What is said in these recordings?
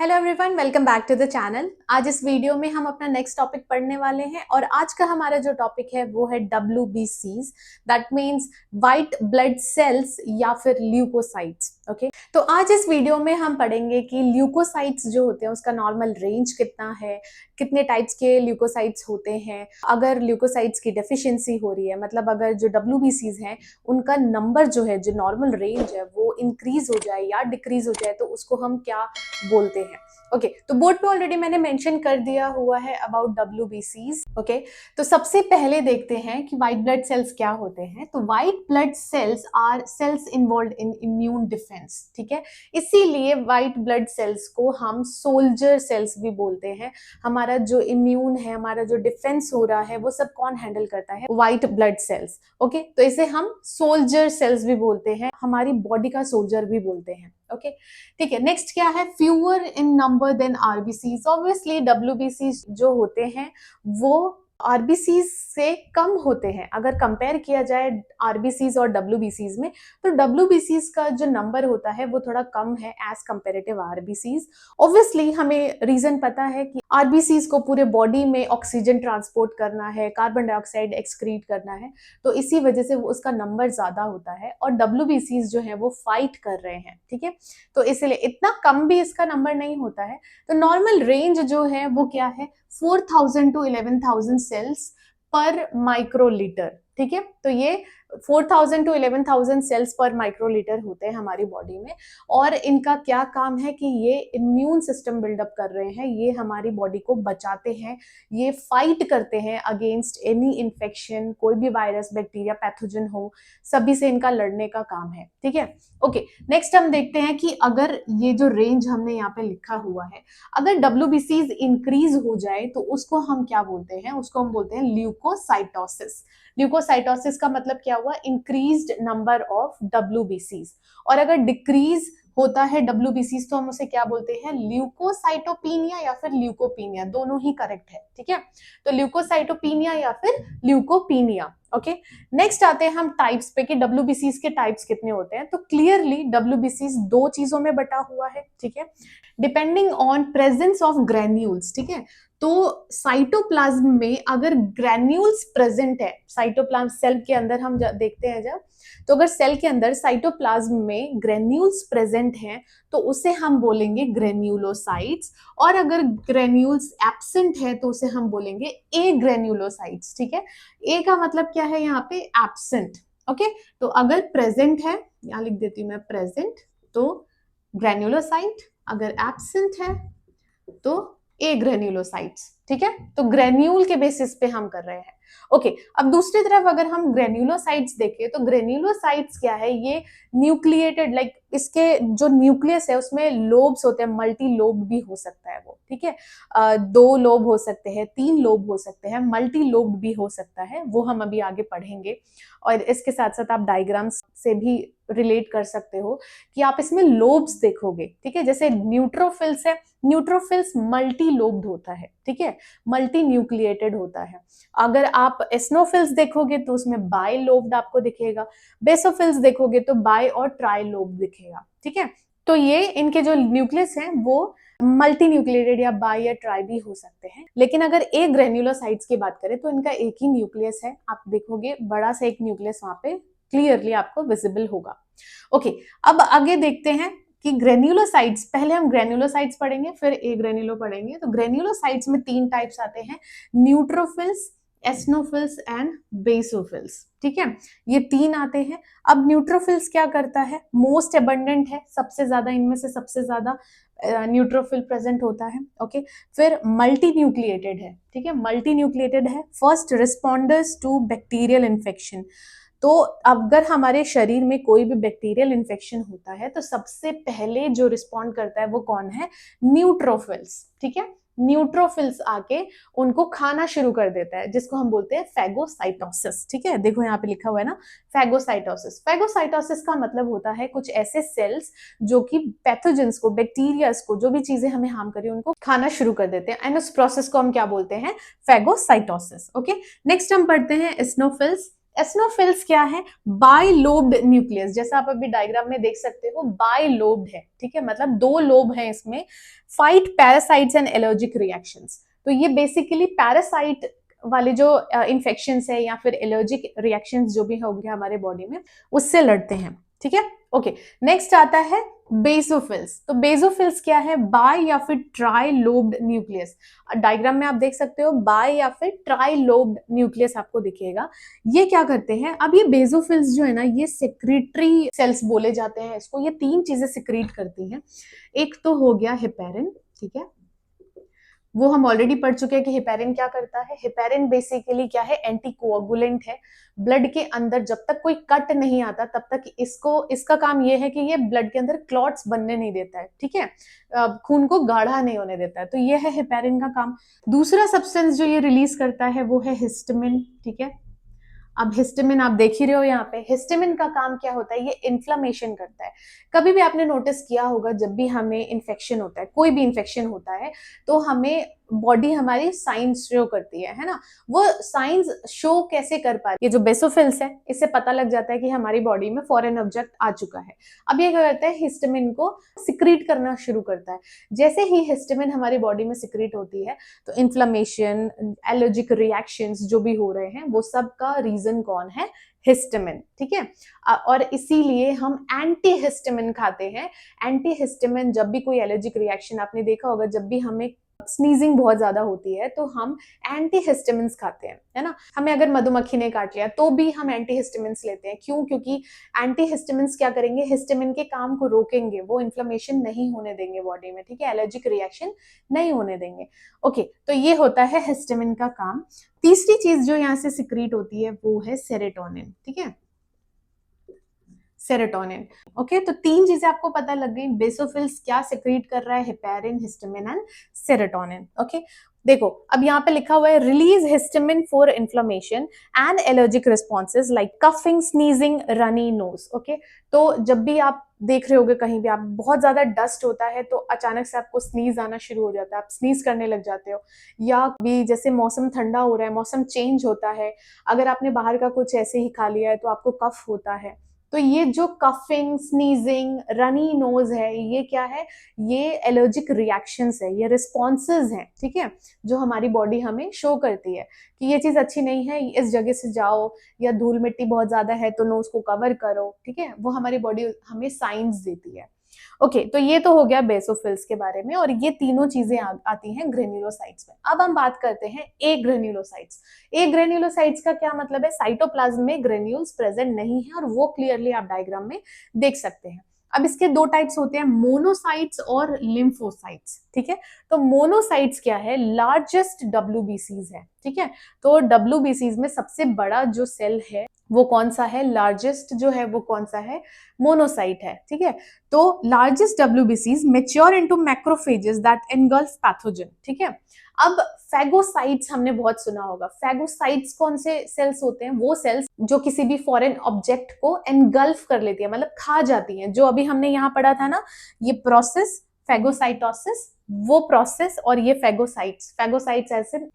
Hello everyone, welcome back to the channel. आज इस video में हम अपना नेक्स्ट टॉपिक पढ़ने वाले हैं और आज का हमारा जो टॉपिक है वो है WBCs, that means white blood cells या फिर ल्यूकोसाइट्स। ओके, तो आज इस वीडियो में हम पढ़ेंगे कि ल्यूकोसाइट्स जो होते हैं उसका नॉर्मल रेंज कितना है, कितने टाइप्स के ल्यूकोसाइट्स होते हैं, अगर ल्यूकोसाइट्स की डेफिशिएंसी हो रही है, मतलब अगर जो WBCs हैं उनका नंबर जो है, जो नॉर्मल रेंज है वो इंक्रीज हो जाए या डिक्रीज हो जाए तो उसको हम क्या बोलते हैं। ओके, तो बोर्ड पे ऑलरेडी मैंने मेंशन कर दिया हुआ है अबाउट WBCs। ओके, तो सबसे पहले देखते हैं कि व्हाइट ब्लड सेल्स क्या होते हैं। तो white blood cells are cells involve in immune defence. ठीक है, इसीलिए व्हाइट ब्लड सेल्स को हम सोल्जर सेल्स भी बोलते हैं। हमारा जो इम्यून है, हमारा जो डिफेंस हो रहा है, वो सब कौन हैंडल करता है? White blood sales. ओके, तो इसे हम सोल्जर सेल्स भी बोलते हैं, हमारी बॉडी का सोल्जर भी बोलते हैं। ओके, ठीक है। नेक्स्ट क्या है? Fewer in number than RBCs. Obviously WBCs जो होते हैं वो आरबीसीज से कम होते हैं। अगर कंपेयर किया जाए आरबीसीज और WBCs में, तो WBCs का जो नंबर होता है वो थोड़ा कम है एज कंपेरेटिव आरबीसीज। ऑब्वियसली हमें रीजन पता है कि आरबीसीज को पूरे बॉडी में ऑक्सीजन ट्रांसपोर्ट करना है, कार्बन डाइऑक्साइड एक्सक्रीट करना है, तो इसी वजह से उसका नंबर ज्यादा होता है। और WBCs जो है वो फाइट कर रहे हैं, ठीक है, तो इसलिए इतना कम भी इसका नंबर नहीं होता है। तो नॉर्मल रेंज जो है वो क्या है? 4000 to 11,000 सेल्स पर माइक्रोलीटर। ठीक है, तो ये 4000 to 11,000 सेल्स पर माइक्रोलीटर होते हैं हमारी बॉडी में। और इनका क्या काम है कि ये इम्यून सिस्टम बिल्डअप कर रहे हैं, ये हमारी बॉडी को बचाते हैं, ये फाइट करते हैं अगेंस्ट एनी इन्फेक्शन, कोई भी वायरस, बैक्टीरिया, पैथोजन हो, सभी से इनका लड़ने का काम है। ठीक है, ओके। नेक्स्ट हम देखते हैं कि अगर ये जो रेंज हमने यहाँ पे लिखा हुआ है, अगर WBCs इंक्रीज हो जाए तो उसको हम क्या बोलते हैं? उसको हम बोलते हैं ल्यूकोसाइटोसिस। ल्यूकोसाइटोसिस का मतलब क्या हुआ? Increased number of WBCs। और अगर डिक्रीज होता है WBCs तो हम उसे क्या बोलते हैं? ल्यूकोसाइटोपिनिया या फिर ल्यूकोपीनिया, दोनों ही करेक्ट है। ठीक है, तो ल्यूकोसाइटोपिनिया या फिर ल्यूकोपीनिया। ओके, नेक्स्ट आते हैं हम टाइप्स पे कि WBCs के टाइप्स कितने होते हैं। तो क्लियरली WBCs दो चीजों में बटा हुआ है। ठीक है, depending on presence of granules. ठीक है, तो साइटोप्लाज्म में अगर ग्रेन्यूल्स प्रेजेंट है, साइटोप्लाज्म सेल के अंदर हम देखते हैं जब, तो अगर सेल के अंदर साइटोप्लाज्म में ग्रेन्यूल्स प्रेजेंट हैं तो उसे हम बोलेंगे ग्रेन्यूलोसाइट्स। और अगर ग्रेन्यूल्स एब्सेंट है तो उसे हम बोलेंगे ए ग्रेन्यूलोसाइट्स। ठीक है, ए का मतलब क्या है यहाँ पे? एब्सेंट। ओके, तो अगर प्रेजेंट है, यहां लिख देती हूं मैं प्रेजेंट, तो ग्रेन्यूलोसाइट, अगर एब्सेंट है तो ए ग्रेन्यूलोसाइट्स। ठीक है, तो ग्रेन्यूल के बेसिस पे हम कर रहे हैं। ओके, अब दूसरी तरफ अगर हम ग्रेन्यूलोसाइट्स देखें तो ग्रेन्यूलोसाइट्स क्या है? ये न्यूक्लिएटेड, लाइक इसके जो न्यूक्लियस है उसमें लोब्स होते हैं, मल्टी लोब भी हो सकता है वो। ठीक है, 2 लोब हो सकते हैं, 3 लोब हो सकते हैं, मल्टी लोब भी हो सकता है, वो हम अभी आगे पढ़ेंगे। और इसके साथ साथ आप डायग्राम्स से भी रिलेट कर सकते हो कि आप इसमें लोब्स देखोगे। ठीक है, जैसे न्यूट्रोफिल्स है, न्यूट्रोफिल्स मल्टी लोब्ड होता है। ठीक है, मल्टी न्यूक्लिएटेड होता है। अगर आप एस्नोफिल्स देखोगे तो उसमें बाई लोब्ड आपको दिखेगा, बेसोफिल्स देखोगे तो बाई और ट्राई लोब दिखेगा। ठीक है, तो ये इनके जो न्यूक्लियस हैं वो मल्टी न्यूक्लिएटेड या बाई या ट्राई भी हो सकते हैं। लेकिन अगर ए ग्रेन्युलोसाइट्स की बात करें तो इनका एक ही न्यूक्लियस है। आप देखोगे बड़ा सा एक न्यूक्लियस वहां पे क्लियरली आपको विजिबल होगा। ओके, अब आगे देखते हैं कि ग्रेन्युलोसाइट्स, पहले हम ग्रेन्युलोसाइट्स पढ़ेंगे फिर ए ग्रेन्युलो पढ़ेंगे। तो ग्रेन्युलोसाइट्स में 3 टाइप्स आते हैं, न्यूट्रोफिल्स, एस्नोफिल्स एंड बेसोफिल्स। ठीक है, ये 3 आते हैं। अब न्यूट्रोफिल्स क्या करता है? मोस्ट एबंडेंट है, सबसे ज्यादा, इनमें से सबसे ज्यादा न्यूट्रोफिल प्रेजेंट होता है। ओके, फिर मल्टी न्यूक्लिएटेड है। ठीक है, मल्टी न्यूक्लिएटेड है, first responders to bacterial infection. तो अगर हमारे शरीर में कोई भी बैक्टीरियल इन्फेक्शन होता है तो सबसे पहले जो रिस्पॉन्ड करता है वो कौन है? न्यूट्रोफिल्स। ठीक है, न्यूट्रोफिल्स आके उनको खाना शुरू कर देता है, जिसको हम बोलते हैं फैगोसाइटोसिस। ठीक है, देखो यहाँ पे लिखा हुआ है ना, फैगोसाइटोसिस। फैगोसाइटोसिस का मतलब होता है कुछ ऐसे सेल्स जो कि पैथोजेंस को, बैक्टीरियाज को, जो भी चीजें हमें हार्म करें उनको खाना शुरू कर देते हैं, एंड उस प्रोसेस को हम क्या बोलते हैं? फैगोसाइटोसिस। ओके, नेक्स्ट हम पढ़ते हैं एस्नोफिल्स। एसिनोफिल्स क्या है? बाइलोब्ड न्यूक्लियस, जैसा आप अभी डायग्राम में देख सकते हो बाइलोब्ड है, ठीक है, मतलब दो लोब है इसमें। Fight parasites and allergic reactions, तो ये बेसिकली पैरासाइट वाले जो इन्फेक्शंस है या फिर एलर्जिक रिएक्शंस जो भी होंगे हमारे बॉडी में उससे लड़ते हैं, ठीक है। ओके, नेक्स्ट आता है बेसोफिल्स। तो बेसोफिल्स क्या है? बाय या फिर ट्राई लोब्ड न्यूक्लियस। डायग्राम में आप देख सकते हो बाय या फिर ट्राई लोब्ड न्यूक्लियस आपको दिखेगा। ये क्या करते हैं? अब ये बेसोफिल्स जो है ना, ये सेक्रेटरी सेल्स बोले जाते हैं इसको। ये तीन चीजें सिक्रीट करती हैं। एक तो हो गया हेपेरिन, ठीक है, वो हम ऑलरेडी पढ़ चुके हैं कि हेपेरिन क्या करता है। हेपेरिन बेसिकली क्या है? एंटीकोअगुलेंट है। ब्लड के अंदर जब तक कोई कट नहीं आता तब तक इसका काम ये है कि ये ब्लड के अंदर क्लॉट्स बनने नहीं देता है, ठीक है, खून को गाढ़ा नहीं होने देता है। तो ये है हेपेरिन का काम। दूसरा सब्सटेंस जो ये रिलीज करता है वो है हिस्टामिन, ठीक है। अब हिस्टामिन आप देख ही रहे हो यहाँ पे। हिस्टामिन का काम क्या होता है? ये इन्फ्लामेशन करता है। कभी भी आपने नोटिस किया होगा जब भी हमें इन्फेक्शन होता है, कोई भी इन्फेक्शन होता है, तो हमें बॉडी हमारी साइंस शो करती है ना। वो साइंस शो कैसे कर पा रही है? ये जो बेसोफिल्स है इससे पता लग जाता है कि हमारी बॉडी में फॉरेन ऑब्जेक्ट आ चुका है। अब ये क्या करता है? हिस्टामिन को सिक्रीट करना शुरू करता है। जैसे ही हिस्टामिन हमारी बॉडी में सिक्रीट होती है तो इन्फ्लामेशन, एलर्जिक रिएक्शंस जो भी हो रहे हैं वो सब का रीजन कौन है? हिस्टामिन, ठीक है। और इसीलिए हम एंटी हिस्टामिन खाते हैं। एंटी हिस्टामिन, जब भी कोई एलर्जिक रिएक्शन आपने देखा होगा, जब भी हमें स्नीजिंग बहुत ज्यादा होती है तो हम एंटी हिस्टामिन्स खाते हैं, है ना। हमें अगर मधुमक्खी ने काट लिया तो भी हम एंटी हिस्टामिन्स लेते हैं। क्यों? क्योंकि एंटी हिस्टामिन्स क्या करेंगे? हिस्टामिन के काम को रोकेंगे, वो इन्फ्लेमेशन नहीं होने देंगे बॉडी में, ठीक है, एलर्जिक रिएक्शन नहीं होने देंगे। ओके, तो ये होता है हिस्टामिन का काम। तीसरी चीज जो यहाँ से सिक्रीट होती है वो है सेरोटोनिन, ठीक है, सेरोटोनिन। ओके, तो तीन चीजें आपको पता लग गई। बेसोफिल्स क्या सिक्रीट कर रहा है? Heparin, histamine and serotonin. Okay, देखो अब यहाँ पे लिखा हुआ है release histamine for inflammation and allergic responses like coughing, sneezing, runny nose. Okay, तो जब भी आप देख रहे होगे कहीं भी आप बहुत ज्यादा डस्ट होता है तो अचानक से आपको स्नीज आना शुरू हो जाता है, आप स्नीज करने लग जाते हो। या भी जैसे मौसम ठंडा हो रहा है, मौसम चेंज होता है, अगर आपने बाहर का कुछ ऐसे ही खा लिया है तो आपको कफ होता है। तो ये जो कफिंग, स्नीजिंग, रनी नोज है, ये क्या है? ये एलर्जिक रिएक्शंस है, ये रिस्पॉन्सेज हैं, ठीक है, जो हमारी बॉडी हमें शो करती है कि ये चीज अच्छी नहीं है, इस जगह से जाओ, या धूल मिट्टी बहुत ज्यादा है तो नोज को कवर करो, ठीक है, वो हमारी बॉडी हमें साइंस देती है। ओके, तो ये तो हो गया बेसोफिल्स के बारे में, और ये तीनों चीजें आती हैं ग्रेन्युलोसाइट्स में। अब हम बात करते हैं ए ग्रेन्युलोसाइट्स। ए ग्रेन्युलोसाइट्स का क्या मतलब है? साइटोप्लाज्म में ग्रेन्यूल्स प्रेजेंट नहीं है, और वो क्लियरली आप डायग्राम में देख सकते हैं। अब इसके दो टाइप्स होते हैं, मोनोसाइट्स और लिम्फोसाइट्स, ठीक है। तो मोनोसाइट्स क्या है? लार्जेस्ट डब्ल्यूबीसीज है, ठीक है। तो डब्ल्यूबीसीज में सबसे बड़ा जो सेल है वो कौन सा है? लार्जेस्ट जो है वो कौन सा है? मोनोसाइट है, ठीक है। तो लार्जेस्ट डब्ल्यूबीसीज mature into macrophages that engulf pathogen, ठीक है। अब फैगोसाइट्स हमने बहुत सुना होगा। फैगोसाइट्स कौन से सेल्स होते हैं? वो सेल्स जो किसी भी फॉरेन ऑब्जेक्ट को एनगल्फ कर लेती है, मतलब खा जाती हैं। जो अभी हमने यहाँ पढ़ा था ना, ये प्रोसेस फैगोसाइटोसिस, वो प्रोसेस, और ये फैगोसाइट्स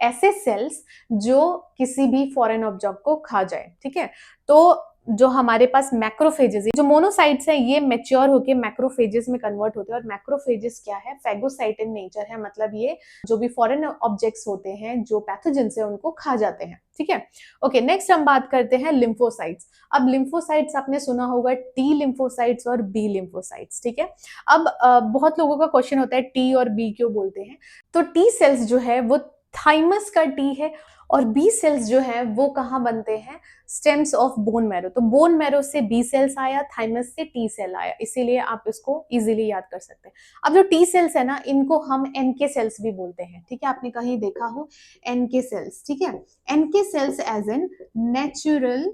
ऐसे सेल्स जो किसी भी फॉरेन ऑब्जेक्ट को खा जाए, ठीक है। तो जो हमारे पास मैक्रोफेजेस है, जो मोनोसाइट्स है, ये मैच्योर होके मैक्रोफेजेस में कन्वर्ट होते हैं। और मैक्रोफेजेस क्या है? फैगोसाइट इन नेचर है, मतलब ये जो भी फॉरेन ऑब्जेक्ट्स होते हैं जो पैथोजन से उनको खा जाते हैं, ठीक है। ओके, नेक्स्ट हम बात करते हैं लिम्फोसाइट्स। अब लिम्फोसाइट्स आपने सुना होगा टी लिम्फोसाइट्स और बी लिम्फोसाइट्स, ठीक है। अब बहुत लोगों का क्वेश्चन होता है टी और बी क्यों बोलते हैं? तो टी सेल्स जो है वो थाइमस का टी है, और बी सेल्स जो है वो कहाँ बनते हैं? Stems of bone marrow. तो बोन मैरो से बी सेल्स आया, थाइमस से टी सेल आया, इसीलिए आप इसको इजीली याद कर सकते हैं। अब जो टी सेल्स है ना, इनको हम एनके सेल्स भी बोलते हैं, ठीक है, आपने कहीं देखा हो एनके सेल्स, ठीक है। NK cells as an natural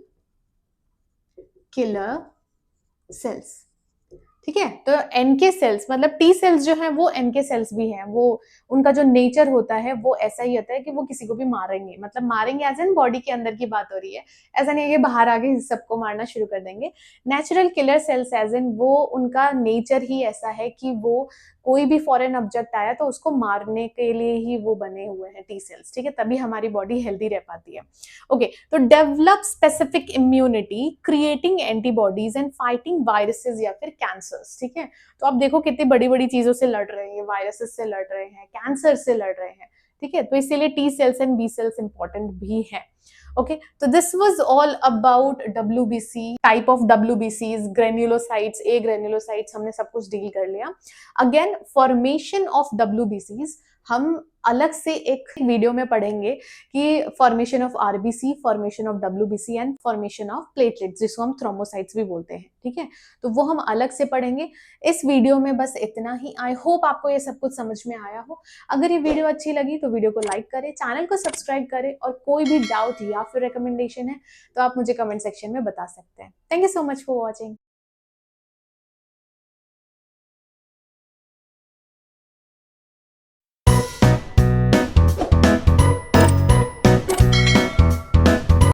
killer cells, ठीक है। तो एनके सेल्स मतलब टी सेल्स जो है वो एनके सेल्स भी हैं, वो उनका जो नेचर होता है वो ऐसा ही होता है कि वो किसी को भी मारेंगे, मतलब मारेंगे एज एन बॉडी के अंदर की बात हो रही है, ऐसा नहीं है कि बाहर आके सबको मारना शुरू कर देंगे। Natural killer cells as an वो उनका नेचर ही ऐसा है कि वो कोई भी फॉरेन ऑब्जेक्ट आया तो उसको मारने के लिए ही वो बने हुए हैं टी सेल्स, ठीक है, तभी हमारी बॉडी हेल्दी रह पाती है। ओके, तो develop specific immunity, creating antibodies and fighting viruses या फिर कैंसर्स, ठीक है। तो आप देखो कितनी बड़ी बड़ी चीजों से लड़ रहे हैं, वायरसेस से लड़ रहे हैं, कैंसर से लड़ रहे हैं, ठीक है। तो इसीलिए T cells and B cells important भी है। ओके, तो this was all about WBC, type of डब्ल्यूबीसीज, ग्रेन्युलोसाइट्स, ए ग्रेन्युलोसाइट्स, हमने सब कुछ डील कर लिया। अगेन, फॉर्मेशन ऑफ डब्ल्यूबीसीज हम अलग से एक वीडियो में पढ़ेंगे कि formation of RBC, formation of WBC and formation of platelets, जिसको हम थ्रोम्बोसाइट्स भी बोलते हैं, ठीक है। तो वो हम अलग से पढ़ेंगे। इस वीडियो में बस इतना ही। आई होप आपको ये सब कुछ समझ में आया हो। अगर ये वीडियो अच्छी लगी तो वीडियो को लाइक करें, चैनल को सब्सक्राइब करें, और कोई भी डाउट या फिर रिकमेंडेशन है तो आप मुझे कमेंट सेक्शन में बता सकते हैं। Thank you so much for watching.